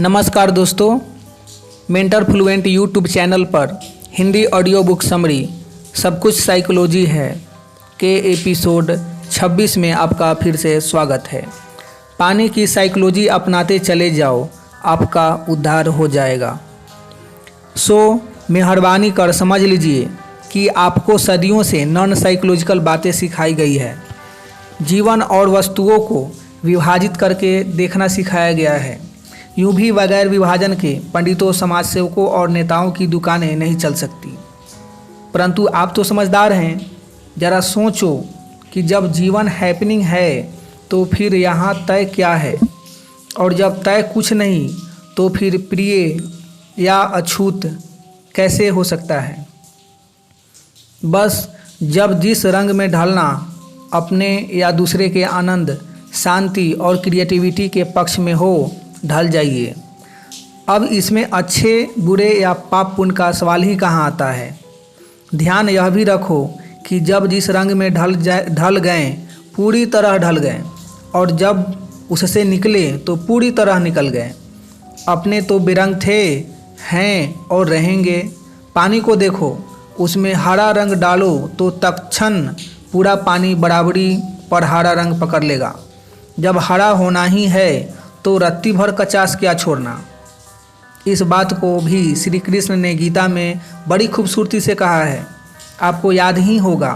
नमस्कार दोस्तों, mentor fluent YouTube channel पर हिंदी ऑडियो बुक समरी सब कुछ साइकोलॉजी है के एपिसोड 26 में आपका फिर से स्वागत है। पानी की साइकोलॉजी अपनाते चले जाओ, आपका उद्धार हो जाएगा। मेहरबानी कर समझ लीजिए कि आपको सदियों से नॉन साइकोलॉजिकल बातें सिखाई गई है। जीवन और वस्तुओं को विभाजित करके देखना सिखाया गया है। यूं भी बगैर विभाजन के पंडितों, समाजसेवकों और नेताओं की दुकानें नहीं चल सकती। परंतु आप तो समझदार हैं, ज़रा सोचो कि जब जीवन हैपनिंग है तो फिर यहाँ तय क्या है, और जब तय कुछ नहीं तो फिर प्रिय या अछूत कैसे हो सकता है। बस जब जिस रंग में ढलना अपने या दूसरे के आनंद, शांति और क्रिएटिविटी के पक्ष में हो, ढल जाइए। अब इसमें अच्छे बुरे या पाप पुण्य का सवाल ही कहाँ आता है। ध्यान यह भी रखो कि जब जिस रंग में ढल गए पूरी तरह ढल गए, और जब उससे निकले तो पूरी तरह निकल गए। अपने तो बेरंग थे, हैं और रहेंगे। पानी को देखो, उसमें हरा रंग डालो तो तत्क्षण पूरा पानी बराबरी पर हरा रंग पकड़ लेगा। जब हरा होना ही है तो रत्ती भर कचास क्या छोड़ना। इस बात को भी श्री कृष्ण ने गीता में बड़ी खूबसूरती से कहा है। आपको याद ही होगा,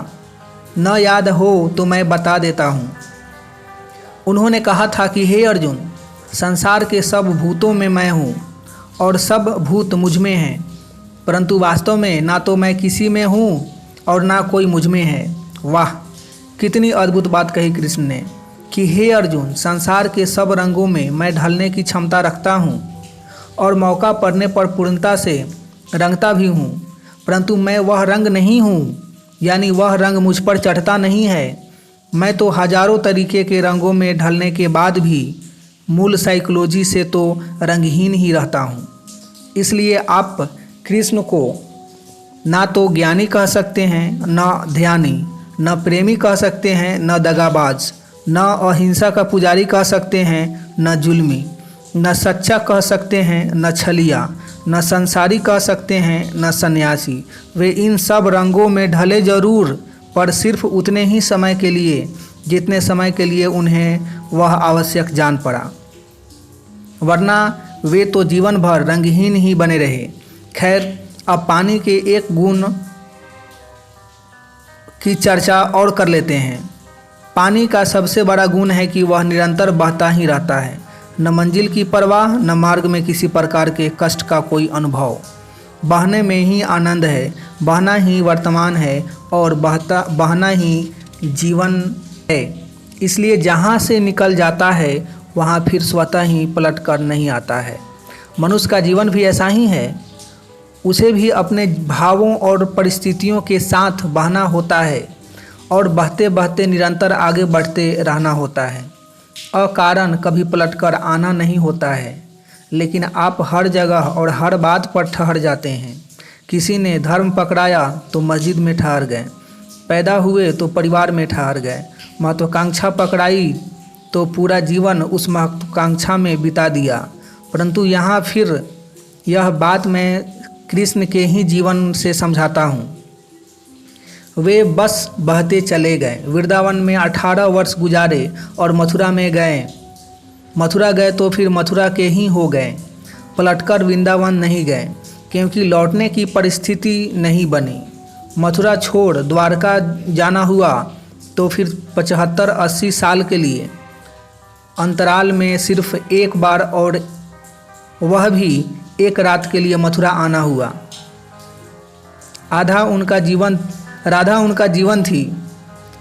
न याद हो तो मैं बता देता हूँ। उन्होंने कहा था कि हे अर्जुन, संसार के सब भूतों में मैं हूँ और सब भूत मुझ में हैं, परंतु वास्तव में ना तो मैं किसी में हूँ और ना कोई मुझ में है। वाह, कितनी अद्भुत बात कही कृष्ण ने कि हे अर्जुन, संसार के सब रंगों में मैं ढलने की क्षमता रखता हूँ और मौका पड़ने पर पूर्णता से रंगता भी हूँ, परंतु मैं वह रंग नहीं हूँ, यानी वह रंग मुझ पर चढ़ता नहीं है। मैं तो हजारों तरीके के रंगों में ढलने के बाद भी मूल साइकोलॉजी से तो रंगहीन ही रहता हूँ। इसलिए आप कृष्ण को ना तो ज्ञानी कह सकते हैं, न ध्यानी, न प्रेमी कह सकते हैं, न दगाबाज, न अहिंसा का पुजारी कह सकते हैं, न जुल्मी, न सच्चा कह सकते हैं, न छलिया, न संसारी कह सकते हैं, न सन्यासी। वे इन सब रंगों में ढले जरूर, पर सिर्फ उतने ही समय के लिए जितने समय के लिए उन्हें वह आवश्यक जान पड़ा, वरना वे तो जीवन भर रंगहीन ही बने रहे। खैर, अब पानी के एक गुण की चर्चा और कर लेते हैं। पानी का सबसे बड़ा गुण है कि वह निरंतर बहता ही रहता है। न मंजिल की परवाह, न मार्ग में किसी प्रकार के कष्ट का कोई अनुभव। बहने में ही आनंद है, बहना ही वर्तमान है और बहना ही जीवन है। इसलिए जहाँ से निकल जाता है वहाँ फिर स्वतः ही पलट कर नहीं आता है। मनुष्य का जीवन भी ऐसा ही है। उसे भी अपने भावों और परिस्थितियों के साथ बहना होता है और बहते बहते निरंतर आगे बढ़ते रहना होता है। अकारण कभी पलटकर आना नहीं होता है। लेकिन आप हर जगह और हर बात पर ठहर जाते हैं। किसी ने धर्म पकड़ाया तो मस्जिद में ठहर गए, पैदा हुए तो परिवार में ठहर गए, महत्वाकांक्षा पकड़ाई तो पूरा जीवन उस महत्वाकांक्षा में बिता दिया। परंतु यहाँ फिर यह बात मैं कृष्ण के ही जीवन से समझाता हूँ। वे बस बहते चले गए। वृंदावन में 18 वर्ष गुजारे और मथुरा में गए। मथुरा गए तो फिर मथुरा के ही हो गए, पलटकर वृंदावन नहीं गए, क्योंकि लौटने की परिस्थिति नहीं बनी। मथुरा छोड़ द्वारका जाना हुआ तो फिर 75-80 साल के लिए अंतराल में सिर्फ एक बार, और वह भी एक रात के लिए मथुरा आना हुआ। राधा उनका जीवन थी।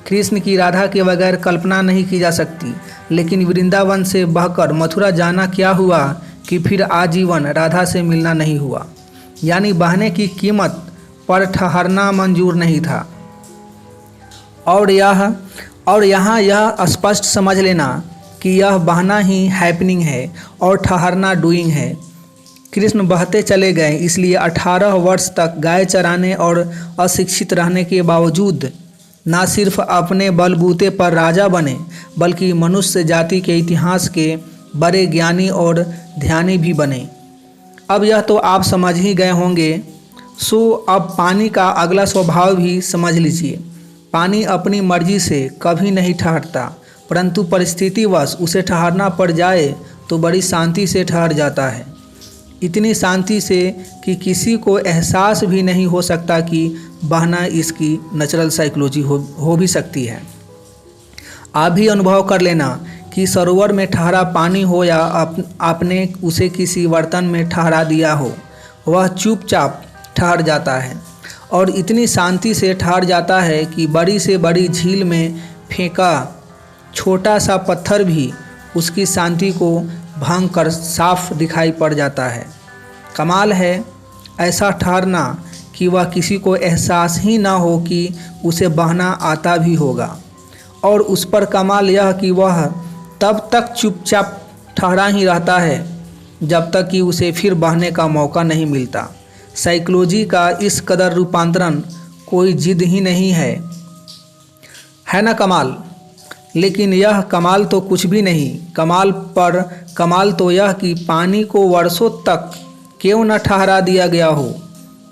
कृष्ण की राधा के बगैर कल्पना नहीं की जा सकती। लेकिन वृंदावन से बहकर मथुरा जाना क्या हुआ कि फिर आजीवन राधा से मिलना नहीं हुआ। यानी बहने की कीमत पर ठहरना मंजूर नहीं था। और यहाँ यह स्पष्ट समझ लेना कि यह बहना ही हैपनिंग है और ठहरना डूइंग है। कृष्ण बहते चले गए, इसलिए 18 वर्ष तक गाय चराने और अशिक्षित रहने के बावजूद ना सिर्फ अपने बलबूते पर राजा बने, बल्कि मनुष्य जाति के इतिहास के बड़े ज्ञानी और ध्यानी भी बने। अब यह तो आप समझ ही गए होंगे, सो अब पानी का अगला स्वभाव भी समझ लीजिए। पानी अपनी मर्जी से कभी नहीं ठहरता, परंतु परिस्थितिवश उसे ठहरना पड़ जाए तो बड़ी शांति से ठहर जाता है। इतनी शांति से कि किसी को एहसास भी नहीं हो सकता कि बहना इसकी नेचुरल साइकोलॉजी हो भी सकती है। आप भी अनुभव कर लेना कि सरोवर में ठहरा पानी हो या आपने उसे किसी बर्तन में ठहरा दिया हो, वह चुपचाप ठहर जाता है और इतनी शांति से ठहर जाता है कि बड़ी से बड़ी झील में फेंका छोटा सा पत्थर भी उसकी शांति को भांग कर साफ दिखाई पड़ जाता है। कमाल है ऐसा ठहरना कि वह किसी को एहसास ही ना हो कि उसे बहना आता भी होगा। और उस पर कमाल यह कि वह तब तक चुपचाप ठहरा ही रहता है जब तक कि उसे फिर बहने का मौका नहीं मिलता। साइकोलॉजी का इस कदर रूपांतरण कोई जिद ही नहीं है ना कमाल। लेकिन यह कमाल तो कुछ भी नहीं, कमाल तो यह कि पानी को वर्षों तक क्यों न ठहरा दिया गया हो,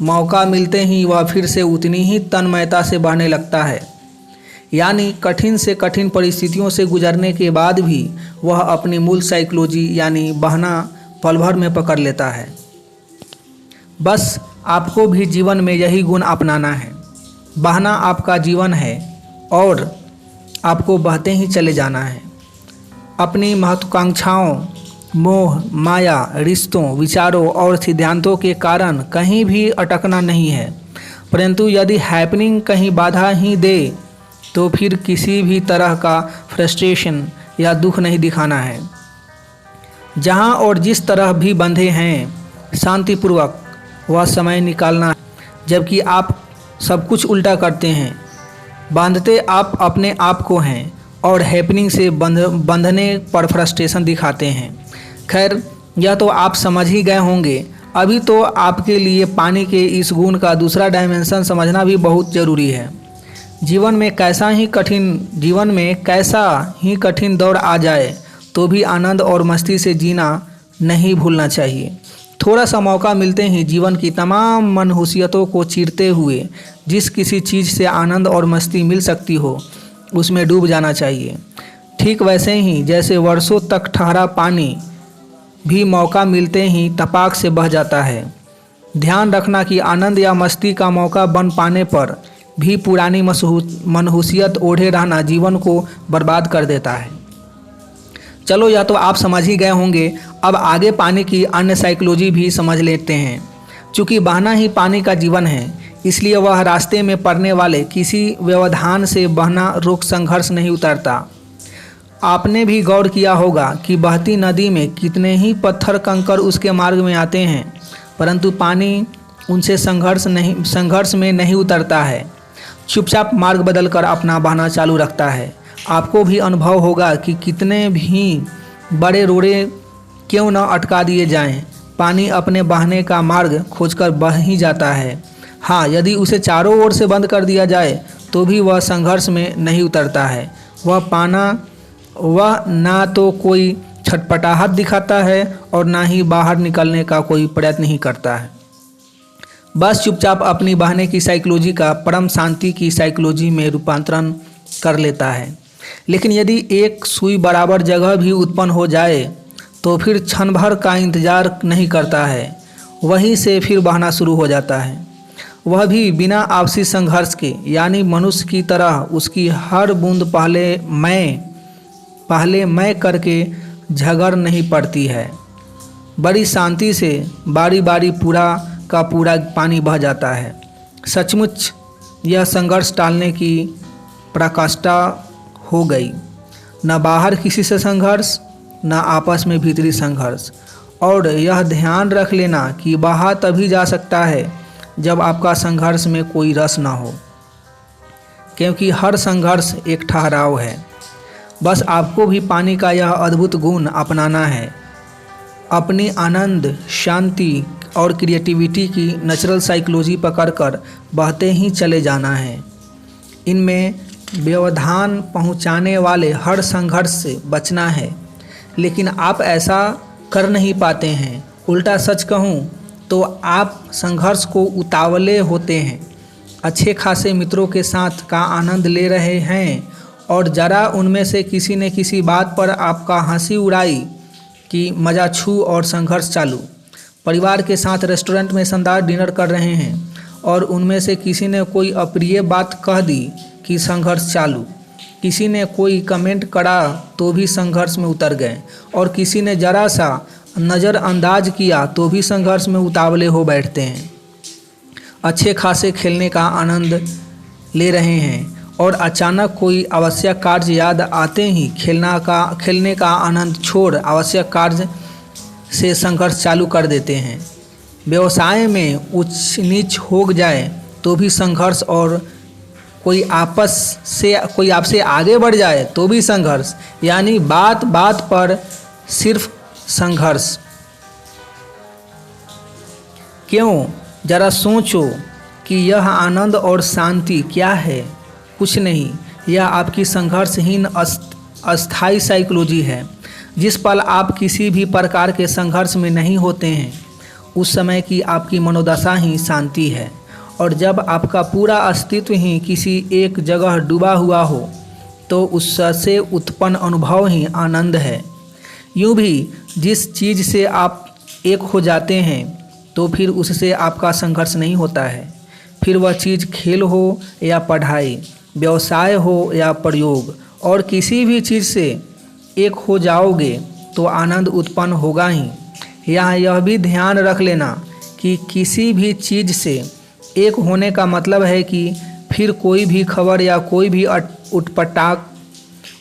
मौका मिलते ही वह फिर से उतनी ही तन्मयता से बहने लगता है। यानी कठिन से कठिन परिस्थितियों से गुजरने के बाद भी वह अपनी मूल साइकोलॉजी यानी बहना पल भर में पकड़ लेता है। बस आपको भी जीवन में यही गुण अपनाना है। बहना आपका जीवन है और आपको बहते ही चले जाना है। अपनी महत्वाकांक्षाओं, मोह, माया, रिश्तों, विचारों और सिद्धांतों के कारण कहीं भी अटकना नहीं है, परंतु यदि हैपनिंग कहीं बाधा ही दे तो फिर किसी भी तरह का फ्रस्ट्रेशन या दुख नहीं दिखाना है। जहाँ और जिस तरह भी बंधे हैं शांतिपूर्वक वह समय निकालना है। जबकि आप सब कुछ उल्टा करते हैं, बांधते आप अपने आप को हैं और हैपनिंग से बंधने पर फ्रस्ट्रेशन दिखाते हैं। खैर यह तो आप समझ ही गए होंगे। अभी तो आपके लिए पानी के इस गुण का दूसरा डायमेंशन समझना भी बहुत ज़रूरी है। जीवन में कैसा ही कठिन दौर आ जाए तो भी आनंद और मस्ती से जीना नहीं भूलना चाहिए। थोड़ा सा मौका मिलते ही जीवन की तमाम मनहूसियतों को चीरते हुए जिस किसी चीज़ से आनंद और मस्ती मिल सकती हो उसमें डूब जाना चाहिए। ठीक वैसे ही जैसे वर्षों तक ठहरा पानी भी मौका मिलते ही तपाक से बह जाता है। ध्यान रखना कि आनंद या मस्ती का मौका बन पाने पर भी पुरानी मनहूसियत ओढ़े रहना जीवन को बर्बाद कर देता है। चलो यह तो आप समझ ही गए होंगे। अब आगे पानी की अन्य साइकोलॉजी भी समझ लेते हैं। चूँकि बहना ही पानी का जीवन है, इसलिए वह रास्ते में पड़ने वाले किसी व्यवधान से बहना रोक संघर्ष नहीं उतरता। आपने भी गौर किया होगा कि बहती नदी में कितने ही पत्थर कंकर उसके मार्ग में आते हैं, परंतु पानी उनसे संघर्ष में नहीं उतरता है, चुपचाप मार्ग बदलकर अपना बहना चालू रखता है। आपको भी अनुभव होगा कि कितने भी बड़े रोड़े क्यों न अटका दिए जाएं, पानी अपने बहने का मार्ग खोजकर बह ही जाता है। हाँ, यदि उसे चारों ओर से बंद कर दिया जाए तो भी वह संघर्ष में नहीं उतरता है। वह ना तो कोई छटपटाहट दिखाता है और ना ही बाहर निकलने का कोई प्रयत्न ही करता है। बस चुपचाप अपनी बहने की साइकोलॉजी का परम शांति की साइकोलॉजी में रूपांतरण कर लेता है। लेकिन यदि एक सुई बराबर जगह भी उत्पन्न हो जाए तो फिर क्षण भर का इंतजार नहीं करता है, वहीं से फिर बहना शुरू हो जाता है। वह भी बिना आपसी संघर्ष के, यानी मनुष्य की तरह उसकी हर बूंद पहले मैं करके झगड़ नहीं पड़ती है। बड़ी शांति से बारी बारी पूरा का पूरा पानी बह जाता है। सचमुच यह संघर्ष टालने की पराकाष्ठा हो गई। न बाहर किसी से संघर्ष, न आपस में भीतरी संघर्ष। और यह ध्यान रख लेना कि बहा तभी जा सकता है जब आपका संघर्ष में कोई रस न हो, क्योंकि हर संघर्ष एक ठहराव है। बस आपको भी पानी का यह अद्भुत गुण अपनाना है। अपनी आनंद, शांति और क्रिएटिविटी की नेचुरल साइकोलॉजी पकड़कर बहते ही चले जाना है। इनमें व्यवधान पहुंचाने वाले हर संघर्ष से बचना है, लेकिन आप ऐसा कर नहीं पाते हैं। उल्टा सच कहूँ तो आप संघर्ष को उतावले होते हैं, अच्छे खासे मित्रों के साथ का आनंद ले रहे हैं और ज़रा उनमें से किसी ने किसी बात पर आपका हंसी उड़ाई कि मज़ा छू और संघर्ष चालू। परिवार के साथ रेस्टोरेंट में शानदार डिनर कर रहे हैं और उनमें से किसी ने कोई अप्रिय बात कह दी कि संघर्ष चालू। किसी ने कोई कमेंट करा तो भी संघर्ष में उतर गए और किसी ने ज़रा सा नज़रअंदाज किया तो भी संघर्ष में उतावले हो बैठते हैं। अच्छे खासे खेलने का आनंद ले रहे हैं और अचानक कोई आवश्यक कार्य याद आते ही खेलने का आनंद छोड़ आवश्यक कार्य से संघर्ष चालू कर देते हैं। व्यवसाय में उच्च नीच हो जाए तो भी संघर्ष और कोई आपसे आगे बढ़ जाए तो भी संघर्ष, यानी बात बात पर सिर्फ संघर्ष। क्यों? जरा सोचो कि यह आनंद और शांति क्या है? कुछ नहीं, यह आपकी संघर्षहीन अस्थायी साइकोलॉजी है। जिस पल आप किसी भी प्रकार के संघर्ष में नहीं होते हैं उस समय की आपकी मनोदशा ही शांति है, और जब आपका पूरा अस्तित्व ही किसी एक जगह डूबा हुआ हो तो उससे उत्पन्न अनुभव ही आनंद है। यूँ भी जिस चीज़ से आप एक हो जाते हैं तो फिर उससे आपका संघर्ष नहीं होता है। फिर वह चीज़ खेल हो या पढ़ाई, व्यवसाय हो या प्रयोग, और किसी भी चीज़ से एक हो जाओगे तो आनंद उत्पन्न होगा ही। यहाँ यह भी ध्यान रख लेना कि किसी भी चीज़ से एक होने का मतलब है कि फिर कोई भी खबर या कोई भी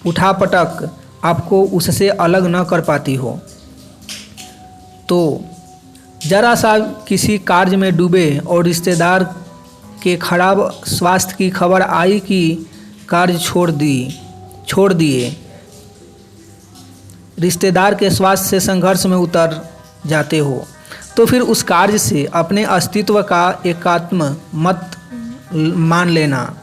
उठापटक आपको उससे अलग न कर पाती हो। तो जरा सा किसी कार्य में डूबे और रिश्तेदार के खराब स्वास्थ्य की खबर आई कि कार्य छोड़ दिए, रिश्तेदार के स्वास्थ्य से संघर्ष में उतर जाते हो, तो फिर उस कार्य से अपने अस्तित्व का एकात्म मत मान लेना।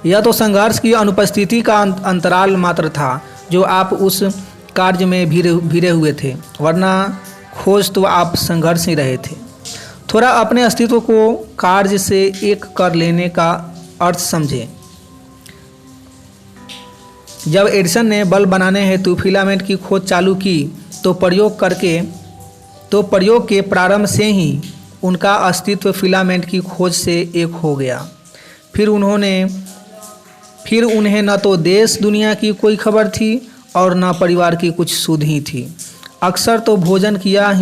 यह तो संघर्ष की अनुपस्थिति का अंतराल मात्र था जो आप उस कार्य में भिड़े हुए थे, वरना खोज तो आप संघर्ष ही रहे थे। थोड़ा अपने अस्तित्व को कार्य से एक कर लेने का अर्थ समझें। जब एडिसन ने बल्ब बनाने हेतु फिलामेंट की खोज चालू की तो प्रयोग के प्रारंभ से ही उनका अस्तित्व फिलामेंट की खोज से एक हो गया। फिर उन्हें न तो देश दुनिया की कोई खबर थी और न परिवार की कुछ सुध ही थी। अक्सर तो भोजन किया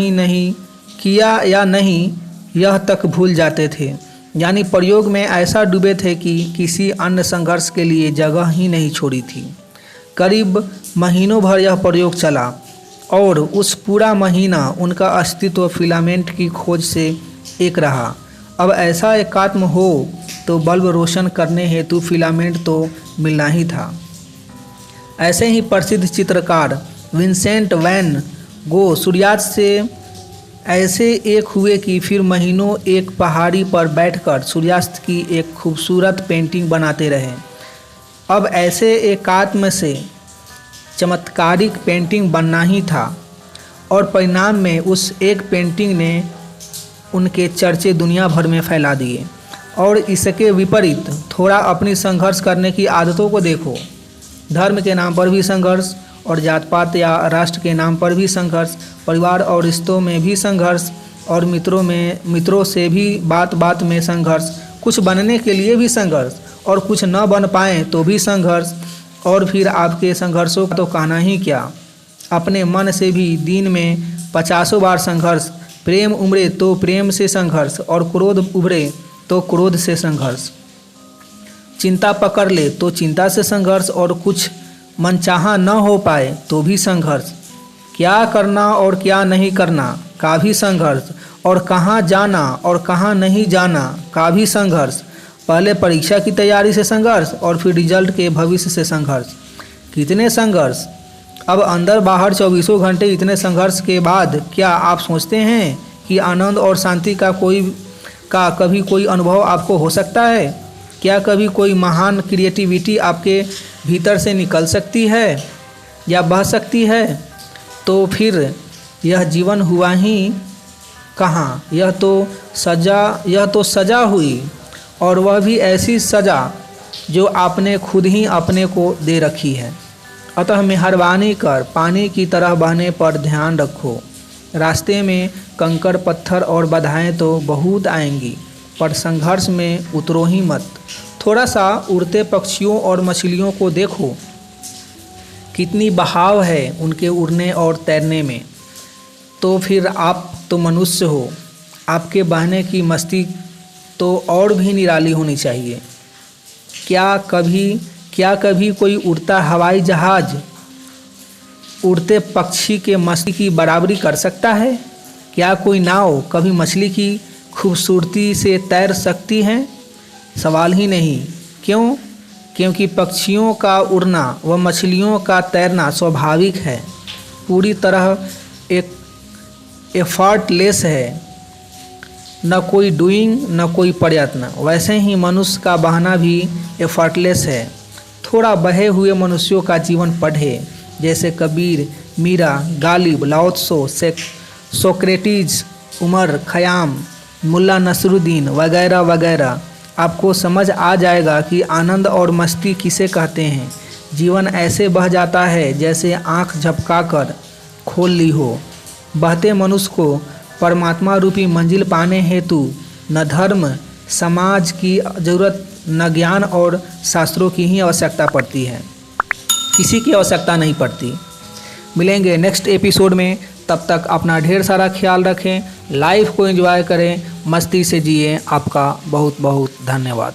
या नहीं यह तक भूल जाते थे, यानी प्रयोग में ऐसा डूबे थे कि किसी अन्य संघर्ष के लिए जगह ही नहीं छोड़ी थी। करीब महीनों भर यह प्रयोग चला और उस पूरा महीना उनका अस्तित्व फिलामेंट की खोज से एक रहा। अब ऐसा एकात्म हो तो बल्ब रोशन करने हेतु फिलामेंट तो मिलना ही था। ऐसे ही प्रसिद्ध चित्रकार विंसेंट वैन गो सूर्यास्त से ऐसे एक हुए कि फिर महीनों एक पहाड़ी पर बैठकर सूर्यास्त की एक खूबसूरत पेंटिंग बनाते रहे। अब ऐसे एकात्म से चमत्कारिक पेंटिंग बनना ही था, और परिणाम में उस एक पेंटिंग ने उनके चर्चे दुनिया भर में फैला दिए। और इसके विपरीत थोड़ा अपनी संघर्ष करने की आदतों को देखो। धर्म के नाम पर भी संघर्ष, और जात पात या राष्ट्र के नाम पर भी संघर्ष, परिवार और रिश्तों में भी संघर्ष, और मित्रों से भी बात बात में संघर्ष, कुछ बनने के लिए भी संघर्ष, और कुछ न बन पाए तो भी संघर्ष। और फिर आपके संघर्षों का तो कहना ही क्या, अपने मन से भी दिन में 50 बार संघर्ष। प्रेम उमड़े तो प्रेम से संघर्ष, और क्रोध उभरे तो क्रोध से संघर्ष। चिंता पकड़ ले तो चिंता से संघर्ष, और कुछ मनचाहा न हो पाए तो भी संघर्ष। क्या करना और क्या नहीं करना का भी संघर्ष, और कहाँ जाना और कहाँ नहीं जाना का भी संघर्ष। पहले परीक्षा की तैयारी से संघर्ष और फिर रिजल्ट के भविष्य से संघर्ष। कितने संघर्ष! अब अंदर बाहर 24 घंटे इतने संघर्ष के बाद क्या आप सोचते हैं कि आनंद और शांति का कभी कोई अनुभव आपको हो सकता है? क्या कभी कोई महान क्रिएटिविटी आपके भीतर से निकल सकती है या बह सकती है? तो फिर यह जीवन हुआ ही कहाँ। यह तो सज़ा हुई, और वह भी ऐसी सज़ा जो आपने खुद ही अपने को दे रखी है। अतः मेहरबानी कर पानी की तरह बहने पर ध्यान रखो। रास्ते में कंकड़ पत्थर और बाधाएं तो बहुत आएंगी, पर संघर्ष में उतरो ही मत। थोड़ा सा उड़ते पक्षियों और मछलियों को देखो, कितनी बहाव है उनके उड़ने और तैरने में। तो फिर आप तो मनुष्य हो, आपके बहने की मस्ती तो और भी निराली होनी चाहिए। क्या कभी कोई उड़ता हवाई जहाज़ उड़ते पक्षी के मस्ती की बराबरी कर सकता है? क्या कोई नाव कभी मछली की खूबसूरती से तैर सकती है? सवाल ही नहीं। क्यों? क्योंकि पक्षियों का उड़ना व मछलियों का तैरना स्वाभाविक है, पूरी तरह एक एफर्टलेस है, न कोई डूइंग न कोई प्रयत्न। वैसे ही मनुष्य का बहना भी एफर्टलेस है। थोड़ा बहे हुए मनुष्यों का जीवन पढ़े, जैसे कबीर, मीरा, गालिब, लाओ त्सो, सोक्रेटिस, उमर खयाम, मुल्ला नसरुद्दीन वगैरह वगैरह। आपको समझ आ जाएगा कि आनंद और मस्ती किसे कहते हैं। जीवन ऐसे बह जाता है जैसे आँख झपकाकर खोल ली हो। बहते मनुष्य को परमात्मा रूपी मंजिल पाने हेतु न धर्म समाज की ज़रूरत, न ज्ञान और शास्त्रों की ही आवश्यकता पड़ती है, किसी की आवश्यकता नहीं पड़ती। मिलेंगे नेक्स्ट एपिसोड में, तब तक अपना ढेर सारा ख्याल रखें, लाइफ को एंजॉय करें, मस्ती से जिए। आपका बहुत बहुत धन्यवाद।